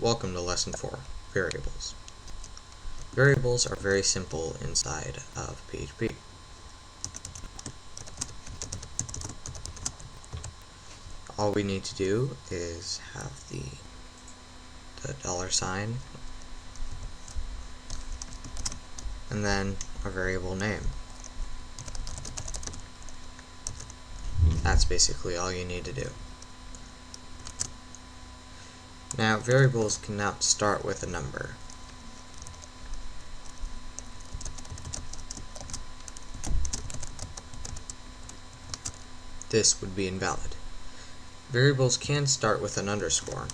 Welcome to Lesson 4, Variables. Variables are very simple inside of PHP. All we need to do is have the $sign and then a variable name. That's basically all you need to do. Now, variables cannot start with a number. This would be invalid. Variables can start with an underscore,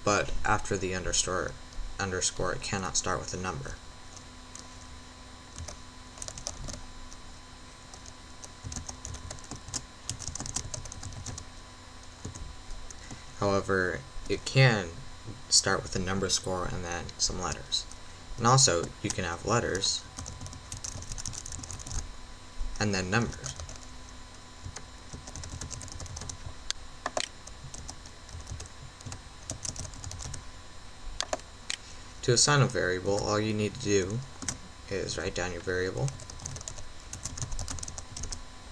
but after the underscore it cannot start with a number. However, it can start with a number score and then some letters. And also, you can have letters and then numbers. To assign a variable, all you need to do is write down your variable,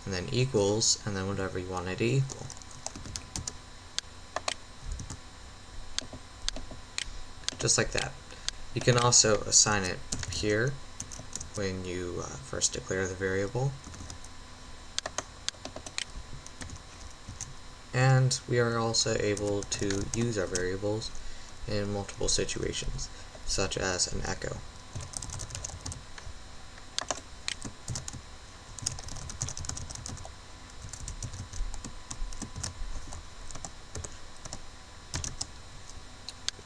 and then equals, and then whatever you want it to equal. Just like that. You can also assign it here when you first declare the variable. And we are also able to use our variables in multiple situations, such as an echo.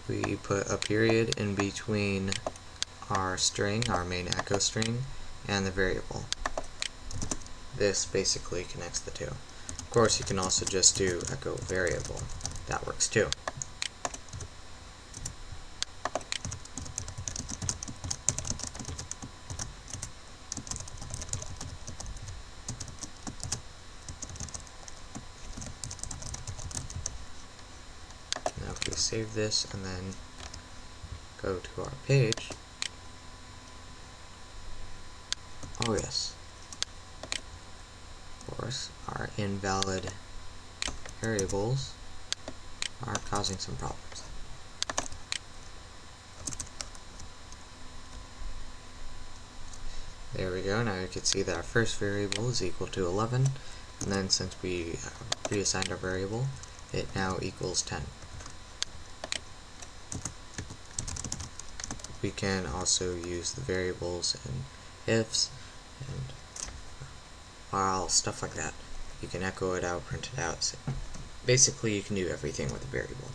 We put a period in between our string, our main echo string, and the variable. This basically connects the two. Of course, you can also just do echo variable. That works too. Now if we save this and then go to our page, oh yes, of course, our invalid variables are causing some problems. There we go. Now you can see that our first variable is equal to 11, and then since we reassigned our variable, it now equals 10. We can also use the variables in ifs and while, stuff like that. You can echo it out, print it out. So basically, you can do everything with a variable.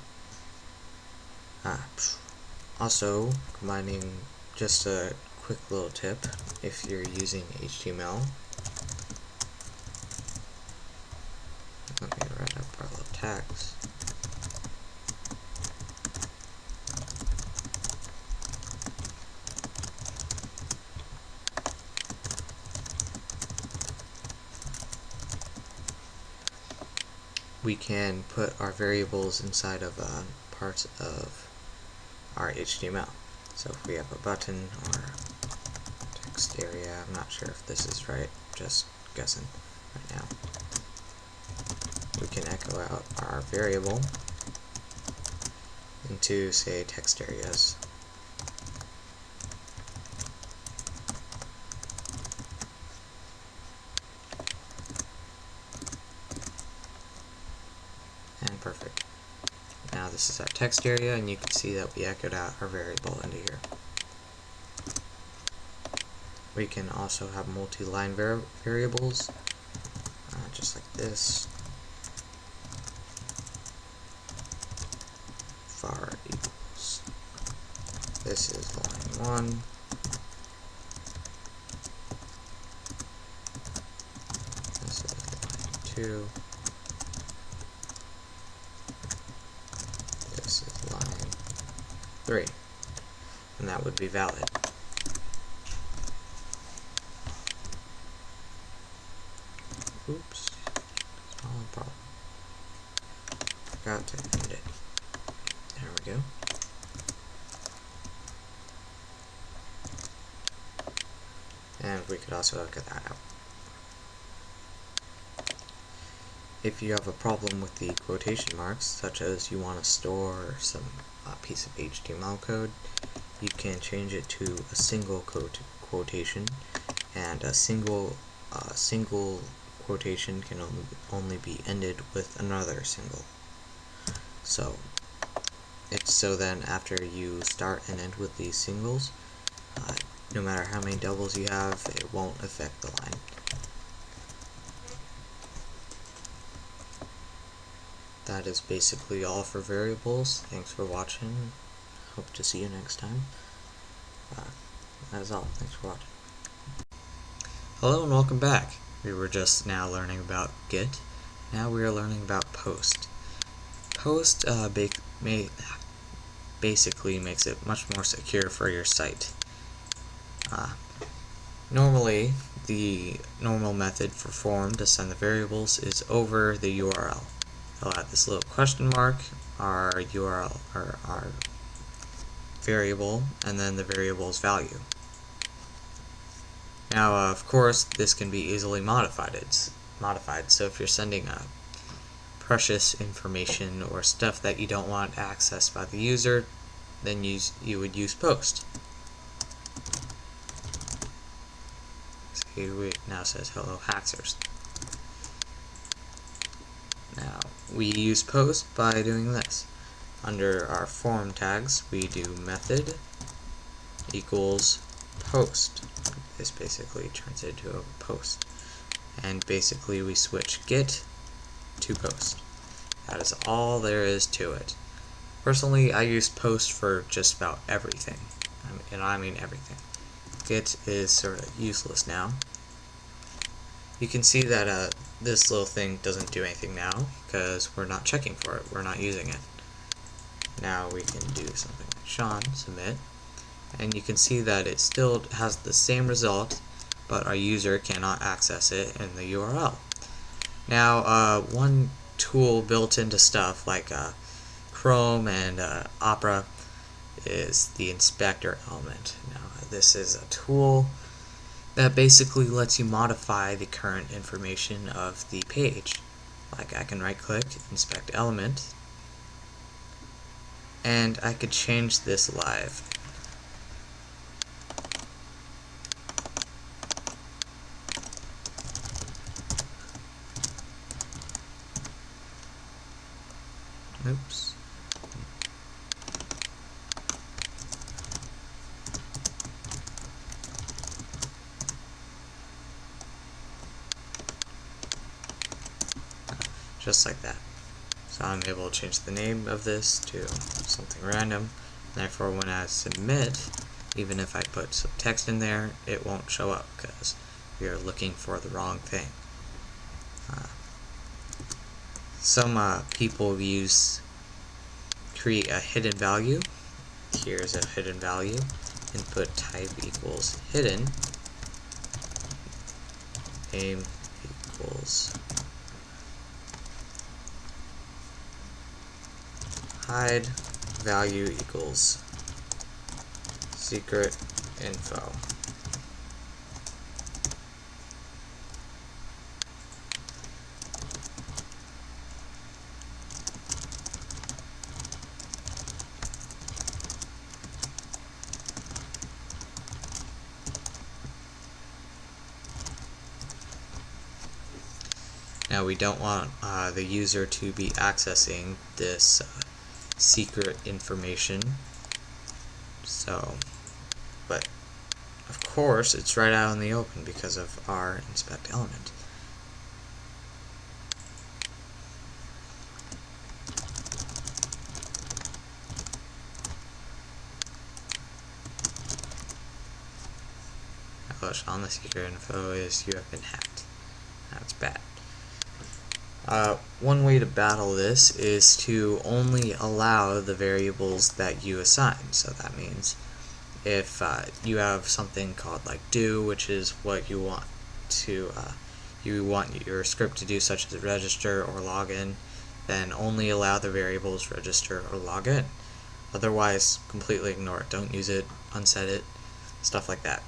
Also, combining, just a quick little tip, if you're using HTML, let me write up our little tags. We can put our variables inside of parts of our HTML. So if we have a button or text area, I'm not sure if this is right, just guessing right now. We can echo out our variable into, say, text areas. And perfect. Now this is our text area, and you can see that we echoed out our variable into here. We can also have multi-line variables, just like this. Var equals. This is line 1. This is line 2. This is line 3. And that would be valid. Oops. Small problem. Forgot to end it. There we go. and we could also get that out. If you have a problem with the quotation marks, such as you want to store some piece of HTML code, you can change it to a single quotation, and a single quotation can only be ended with another single. So then after you start and end with these singles, no matter how many doubles you have, it won't affect the line. That is basically all for variables. Thanks for watching. Hope to see you next time. That is all. Thanks for watching. Hello and welcome back. We were just now learning about get. Now we are learning about post. Post basically makes it much more secure for your site. Normally, the normal method for form to send the variables is over the URL. I'll add this little question mark, our URL, or our variable, and then the variable's value. Now, of course, this can be easily modified. So if you're sending precious information or stuff that you don't want accessed by the user, then you would use post. So it now says hello hackers. Now we use post by doing this. Under our form tags, we do method equals post. This basically turns into a post. And basically we switch get to post. That is all there is to it. Personally, I use post for just about everything. And I mean everything. Get is sort of useless now. You can see that this little thing doesn't do anything now because we're not checking for it. We're not using it. Now we can do something like Sean, submit, and you can see that it still has the same result, but our user cannot access it in the URL. Now, one tool built into stuff like Chrome and Opera is the inspector element. Now, this is a tool that basically lets you modify the current information of the page. Like I can right-click, inspect element, and I could change this live. Oops. Just like that. So I'm able to change the name of this to something random. Therefore, when I submit, even if I put some text in there, it won't show up because we are looking for the wrong thing. Some people create a hidden value. Here's a hidden value. Input type equals hidden. Name equals hide, value equals secret info. Now we don't want the user to be accessing this secret information, but of course it's right out in the open because of our inspect element. On the secret info is you have been hacked. That's bad. One way to battle this is to only allow the variables that you assign. So that means if you have something called like do, which is what you want your script to do, such as register or login, then only allow the variables register or login. Otherwise, completely ignore it. Don't use it, unset it, stuff like that.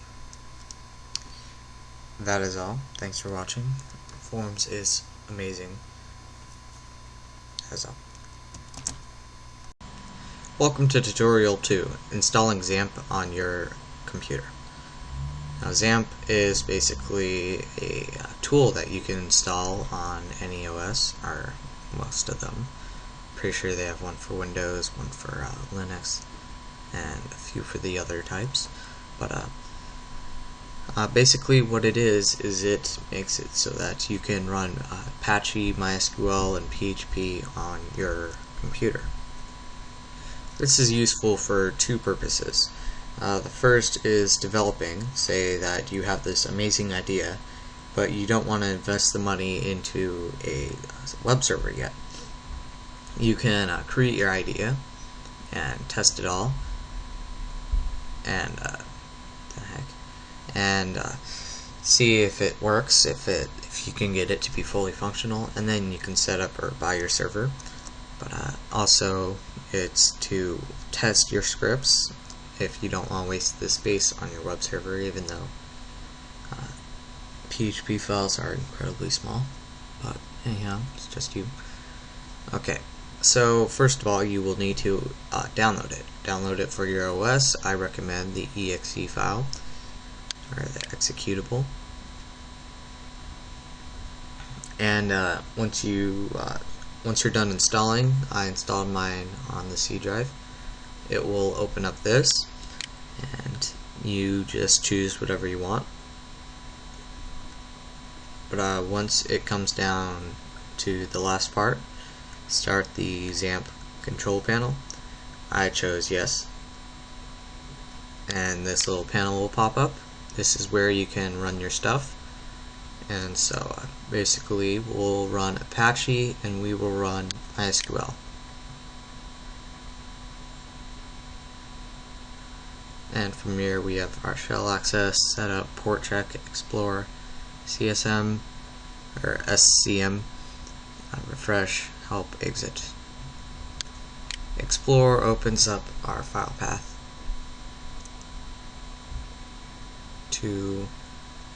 that is all. Thanks for watching. Forms is amazing. That's all. Welcome to tutorial 2, installing XAMPP on your computer. Now XAMPP is basically a tool that you can install on any OS, or most of them. Pretty sure they have one for Windows, one for Linux, and a few for the other types. But basically what it is it makes it so that you can run Apache, MySQL, and PHP on your computer. This is useful for two purposes. The first is developing. Say that you have this amazing idea, but you don't want to invest the money into a web server yet. You can create your idea and test it all, and see if it works, if you can get it to be fully functional, and then you can set up or buy your server. But also, it's to test your scripts if you don't want to waste the space on your web server, even though PHP files are incredibly small. But anyhow, it's just you. Okay, so first of all, you will need to download it. Download it for your OS. I recommend the exe file, or the executable. And once you're done installing, I installed mine on the C drive. It will open up this, and you just choose whatever you want. But once it comes down to the last part, start the XAMPP control panel. I chose yes, and this little panel will pop up. This is where you can run your stuff. And so basically we'll run Apache and we will run MySQL. And from here we have our shell access, setup, port check, explore, CSM or SCM, refresh, help, exit. Explore opens up our file path to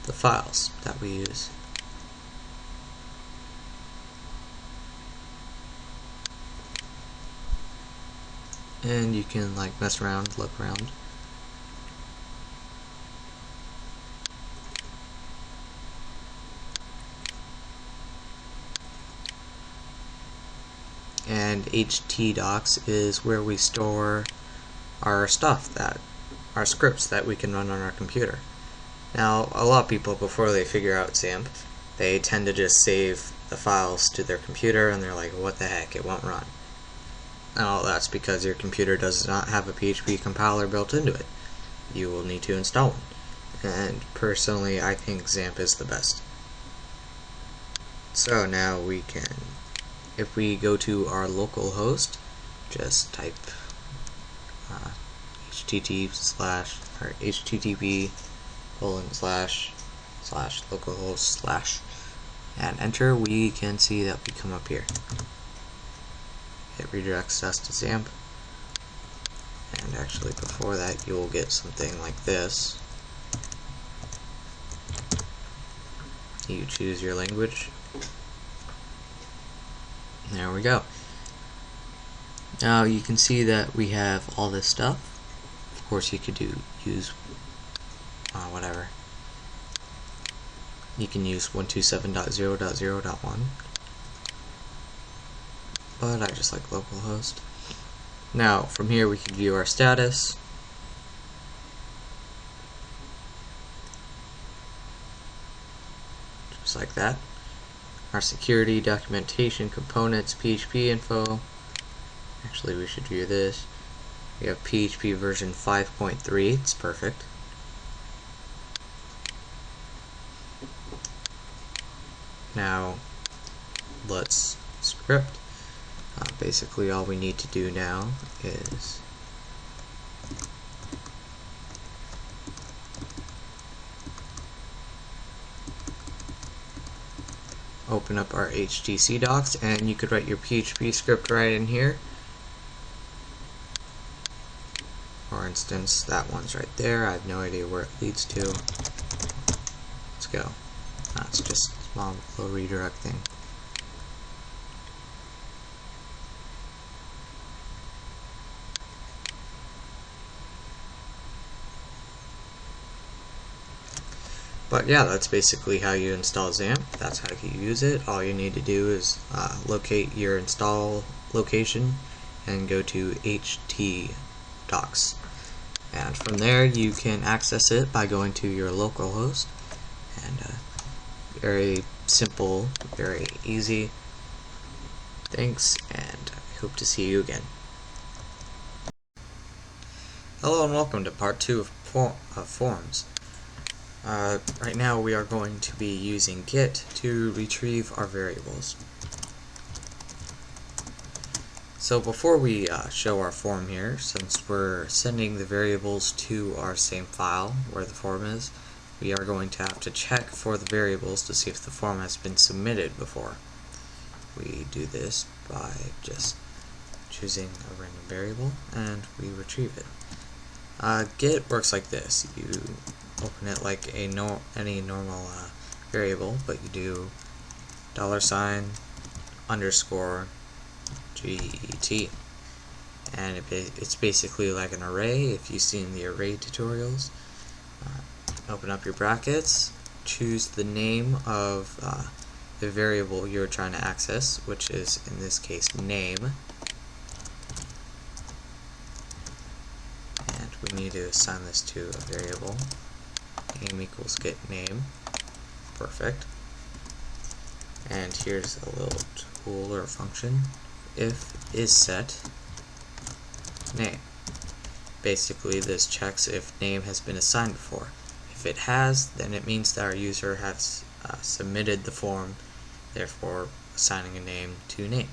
the files that we use. And you can like mess around, look around. And htdocs is where we store our stuff, our scripts that we can run on our computer. Now, a lot of people, before they figure out XAMPP, they tend to just save the files to their computer, and they're like, what the heck, it won't run. Now, that's because your computer does not have a PHP compiler built into it. You will need to install one. And personally, I think XAMPP is the best. So now we can, if we go to our local host, just type http://localhost/ and enter, we can see that we come up here. It redirects us to XAMPP, and actually before that you will get something like this. You choose your language. There we go. Now you can see that we have all this stuff. Of course, you could use whatever. You can use 127.0.0.1, but I just like localhost. Now from here we can view our status. Just like that. Our security, documentation, components, PHP info. Actually, we should view this. We have PHP version 5.3. It's perfect. Now, let's script. Basically, all we need to do now is open up our HTC docs, and you could write your PHP script right in here. For instance, that one's right there. I have no idea where it leads to. Let's go. It's just a small little redirect thing. But yeah, that's basically how you install XAMPP. That's how you use it. All you need to do is locate your install location and go to ht docs. And from there you can access it by going to your local host. And very simple, very easy. Thanks, and I hope to see you again. Hello and welcome to part 2 of forms. Right now we are going to be using Git to retrieve our variables. So before we show our form here, since we're sending the variables to our same file where the form is, we are going to have to check for the variables to see if the form has been submitted before. We do this by just choosing a random variable and we retrieve it. Git works like this. You open it like any normal variable, but you do $_get, and it's basically like an array. If you've seen the array tutorials, open up your brackets, choose the name of the variable you're trying to access, which is in this case name, and we need to assign this to a variable. Name equals get name. Perfect. And here's a little tool or function. If is set name. Basically this checks if name has been assigned before. If it has, then it means that our user has submitted the form, therefore assigning a name to name.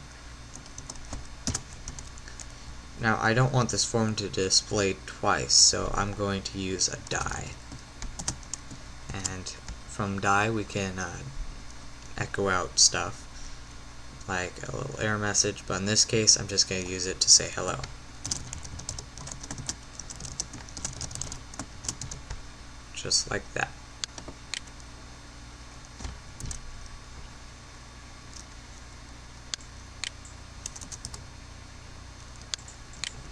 Now I don't want this form to display twice, so I'm going to use a die. And from die we can echo out stuff like a little error message, but in this case I'm just going to use it to say hello. Just like that.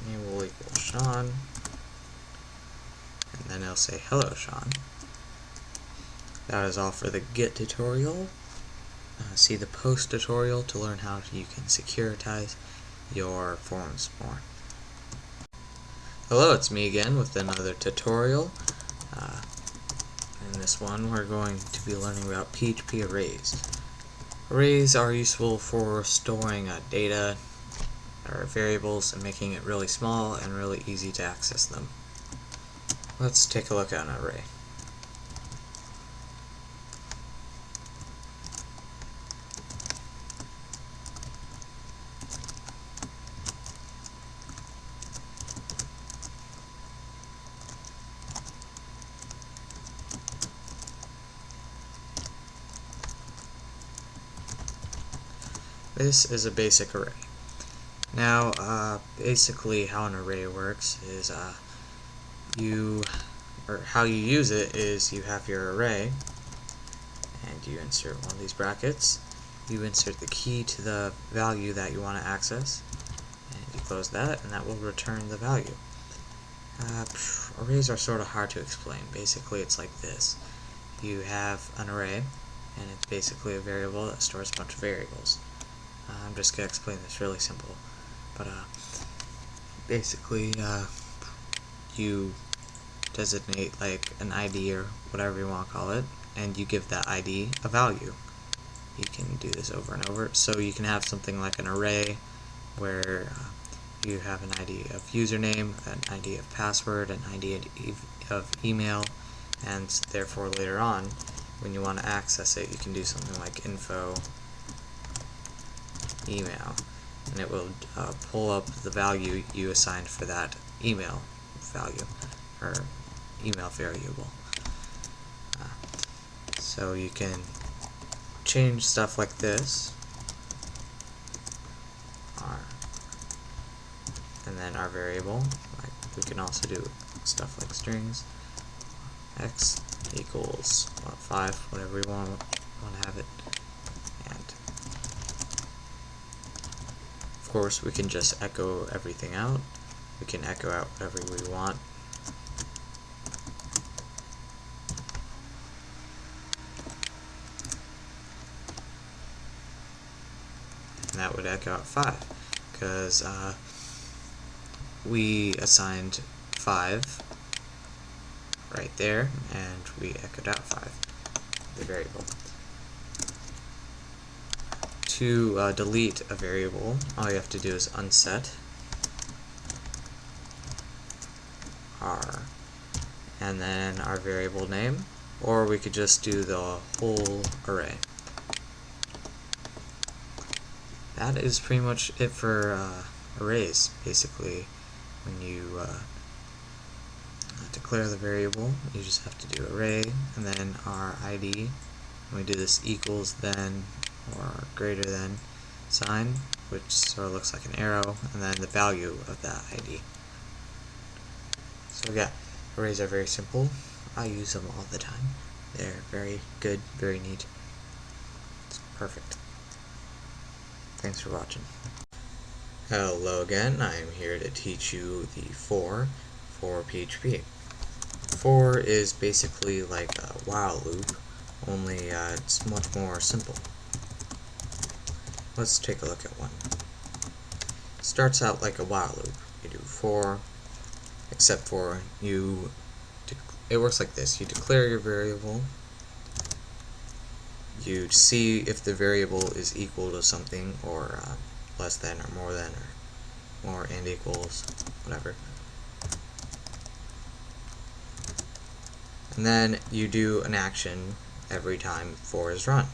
Name will equal Sean, and then I'll say hello Sean. That is all for the Git tutorial. See the post tutorial to learn how you can securitize your forms more. Hello, it's me again with another tutorial. In this one we're going to be learning about PHP arrays. Arrays are useful for storing data or variables and making it really small and really easy to access them. Let's take a look at an array. This is a basic array. Now, basically how an array works is how you use it is you have your array and you insert one of these brackets, you insert the key to the value that you want to access, and you close that, and that will return the value. Arrays are sort of hard to explain. Basically it's like this. You have an array and it's basically a variable that stores a bunch of variables. I'm just going to explain this really simple, but basically you designate like an ID or whatever you want to call it, and you give that ID a value. You can do this over and over, so you can have something like an array where you have an ID of username, an ID of password, an ID of email, and therefore later on when you want to access it you can do something like info email, and it will pull up the value you assigned for that email value or email variable. So you can change stuff like this, and then our variable, we can also do stuff like strings, x equals 5, whatever we want to have it. And of course we can just echo everything out. We can echo out whatever we want. And that would echo out 5 because we assigned 5 right there, and we echoed out 5, the variable. To delete a variable, all you have to do is unset r and then our variable name, or we could just do the whole array. That is pretty much it for arrays. Basically, when you declare the variable, you just have to do array and then our ID. And we do this equals then or greater than sign, which sort of looks like an arrow, and then the value of that ID. So yeah, arrays are very simple. I use them all the time. They're very good, very neat. It's perfect. Thanks for watching. Hello again, I am here to teach you the for PHP. For is basically like a while loop, only it's much more simple. Let's take a look at one. It starts out like a while loop. You do for, except for it works like this. You declare your variable, you see if the variable is equal to something, or less than, or more than, or more and equals, whatever. And then you do an action every time for is run.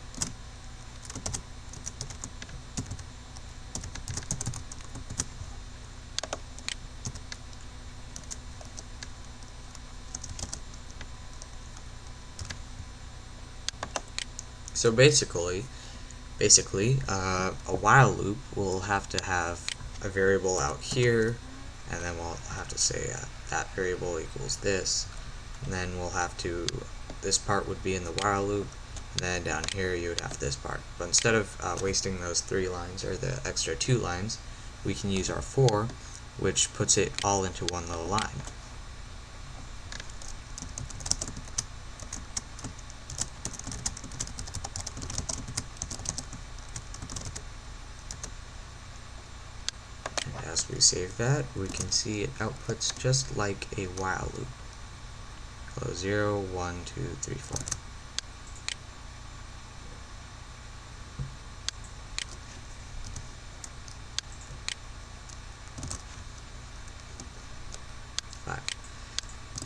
So basically, a while loop will have to have a variable out here, and then we'll have to say that variable equals this, and then we'll have to, this part would be in the while loop, and then down here you would have this part. But instead of wasting those 3 lines, or the extra 2 lines, we can use our for, which puts it all into one little line. As we save that, we can see it outputs just like a while loop. 0, 1, 2, 3, 4.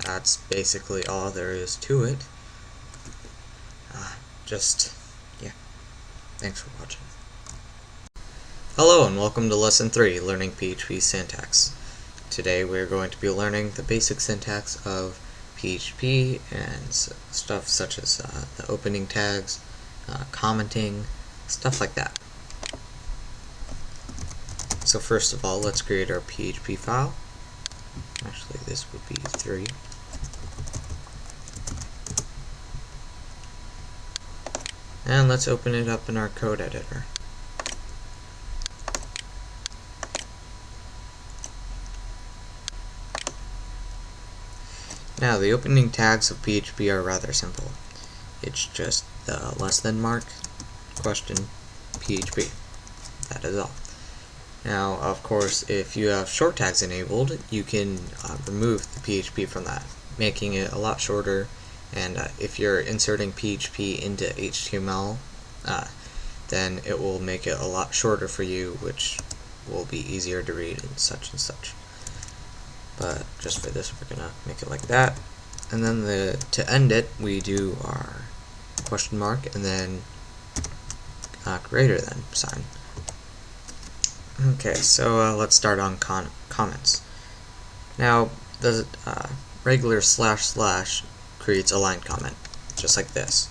That's basically all there is to it. Yeah. Thanks for watching. Hello and welcome to Lesson 3, Learning PHP Syntax. Today we're going to be learning the basic syntax of PHP and stuff such as the opening tags, commenting, stuff like that. So first of all, let's create our PHP file. Actually, this would be 3. And let's open it up in our code editor. Now, the opening tags of PHP are rather simple. It's just the less than mark, question, PHP. That is all. Now, of course, if you have short tags enabled, you can remove the PHP from that, making it a lot shorter. And if you're inserting PHP into HTML, then it will make it a lot shorter for you, which will be easier to read and such and such. But just for this, we're gonna make it like that. And then to end it, we do our question mark and then greater than sign. Okay, so let's start on comments. Now, the regular // creates a line comment, just like this.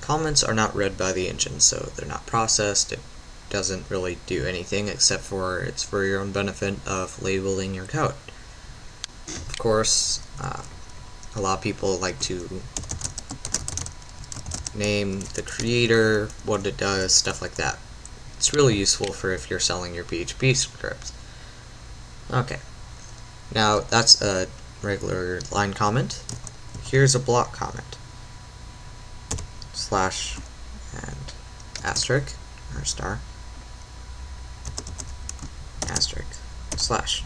Comments are not read by the engine, so they're not processed. It doesn't really do anything except for it's for your own benefit of labeling your code. Of course, a lot of people like to name the creator, what it does, stuff like that. It's really useful for if you're selling your PHP scripts. Okay, now that's a regular line comment. Here's a block comment. Slash and asterisk, or star, asterisk, slash.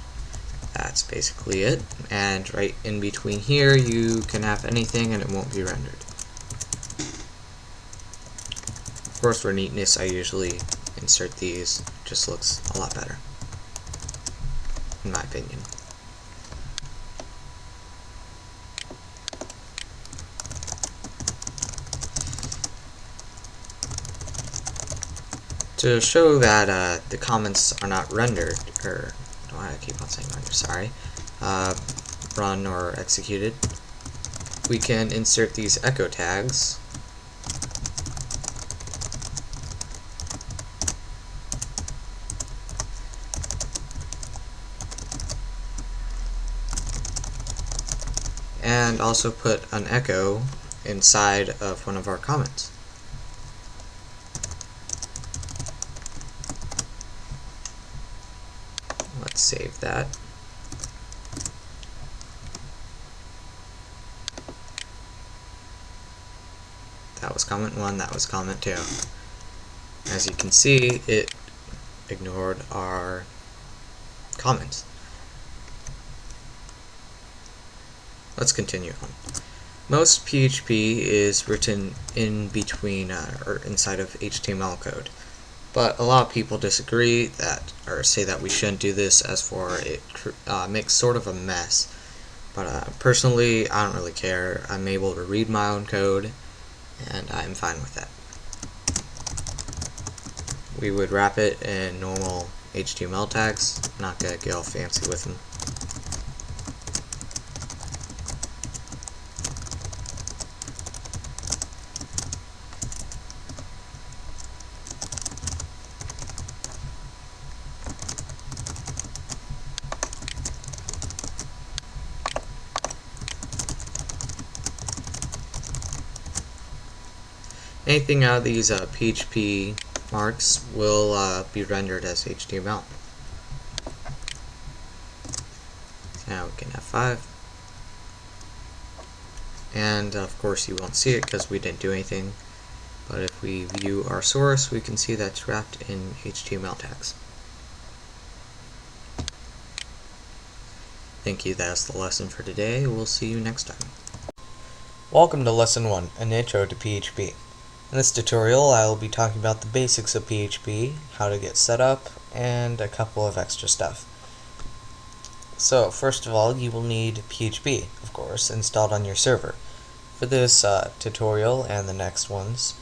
That's basically it. And right in between here, you can have anything and it won't be rendered. Of course, for neatness, I usually insert these. Just looks a lot better, in my opinion. To show that the comments are not rendered, or why I keep on saying render, sorry, run or executed, we can insert these echo tags. And also put an echo inside of one of our comments. Let's save that. That was comment 1, that was comment 2. As you can see, it ignored our comments. Let's continue on. Most PHP is written in between or inside of HTML code, but a lot of people disagree or say that we shouldn't do this, as for it makes sort of a mess. But personally, I don't really care. I'm able to read my own code, and I'm fine with that. We would wrap it in normal HTML tags. I'm not gonna get all fancy with them. Anything out of these PHP marks will be rendered as HTML. So now we can F5. And of course you won't see it because we didn't do anything. But if we view our source, we can see that's wrapped in HTML tags. Thank you, that's the lesson for today. We'll see you next time. Welcome to Lesson 1, an intro to PHP. In this tutorial, I will be talking about the basics of PHP, how to get set up, and a couple of extra stuff. So, first of all, you will need PHP, of course, installed on your server. For this tutorial and the next ones,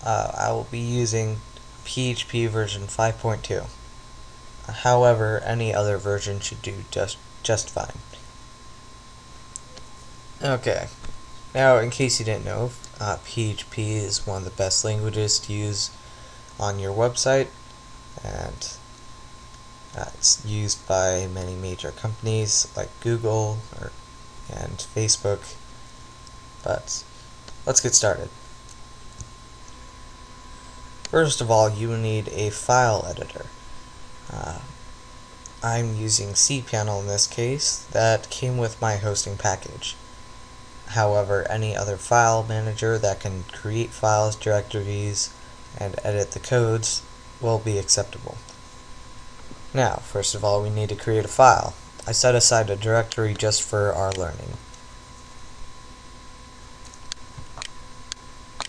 I will be using PHP version 5.2. However, any other version should do just fine. Okay. Now, in case you didn't know, PHP is one of the best languages to use on your website, and it's used by many major companies like Google and Facebook. But let's get started. First of all, you will need a file editor. I'm using cPanel in this case. That came with my hosting package. However, any other file manager that can create files, directories, and edit the codes will be acceptable. Now, first of all, we need to create a file. I set aside a directory just for our learning.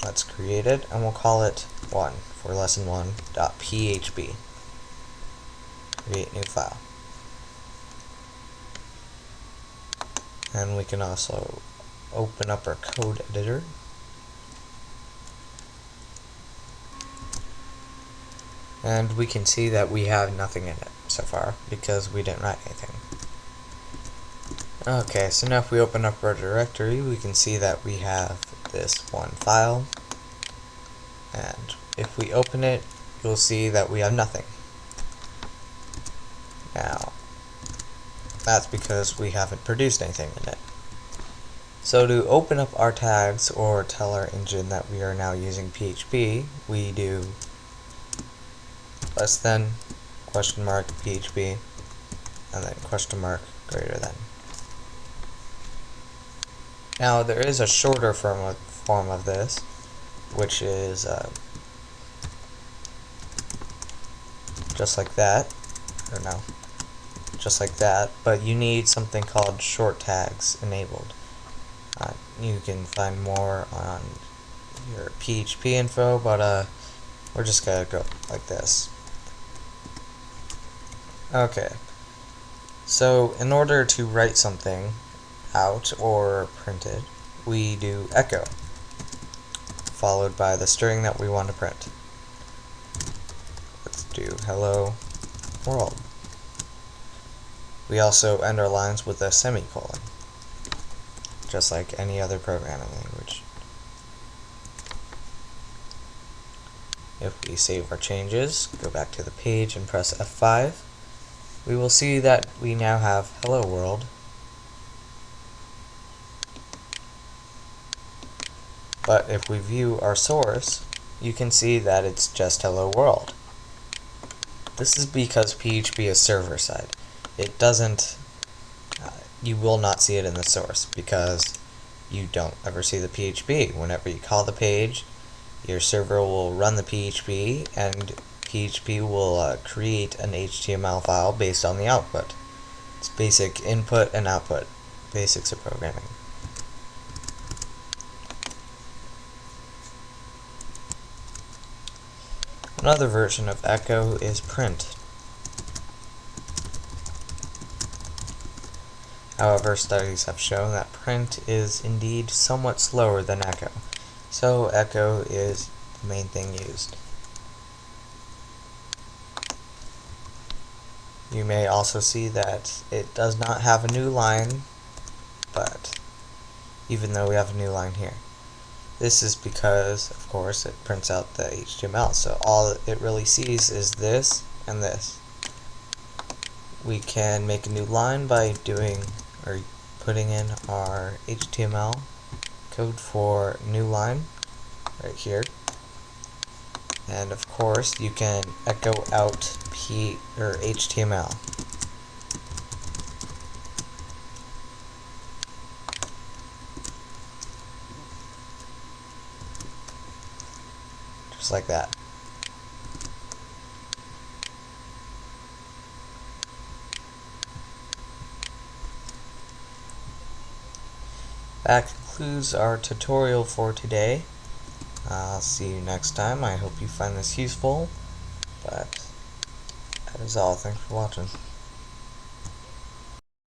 Let's create it, and we'll call it 1 for lesson1.php. Create new file. And we can also open up our code editor. And we can see that we have nothing in it so far because we didn't write anything. Okay, so now if we open up our directory, we can see that we have this one file. And if we open it, you'll see that we have nothing. Now, That's because we haven't produced anything in it. So to open up our tags or tell our engine that we are now using PHP, we do less than question mark PHP and then question mark greater than. Now there is a shorter form of this, which is just like that, or no, just like that, but you need something called short tags enabled. You can find more on your PHP info, but we're just gonna go like this. Okay, so in order to write something out or print it, we do echo, followed by the string that we want to print. Let's do hello world. We also end our lines with a semicolon, just like any other programming language. If we save our changes, go back to the page and press F5, we will see that we now have hello world. But if we view our source, you can see that it's just hello world. This is because PHP is server-side. It doesn't, you will not see it in the source because you don't ever see the PHP. Whenever you call the page, your server will run the PHP and PHP will create an HTML file based on the output. It's basic input and output, basics of programming. Another version of echo is print. However, studies have shown that print is indeed somewhat slower than echo, so echo is the main thing used. You may also see that it does not have a new line, but even though we have a new line here. This is because, of course, it prints out the HTML, so all it really sees is this and this. We can make a new line by putting in our HTML code for new line right here. And of course, you can echo out HTML. Just like that. That concludes our tutorial for today. I'll see you next time. I hope you find this useful, but that is all. Thanks for watching.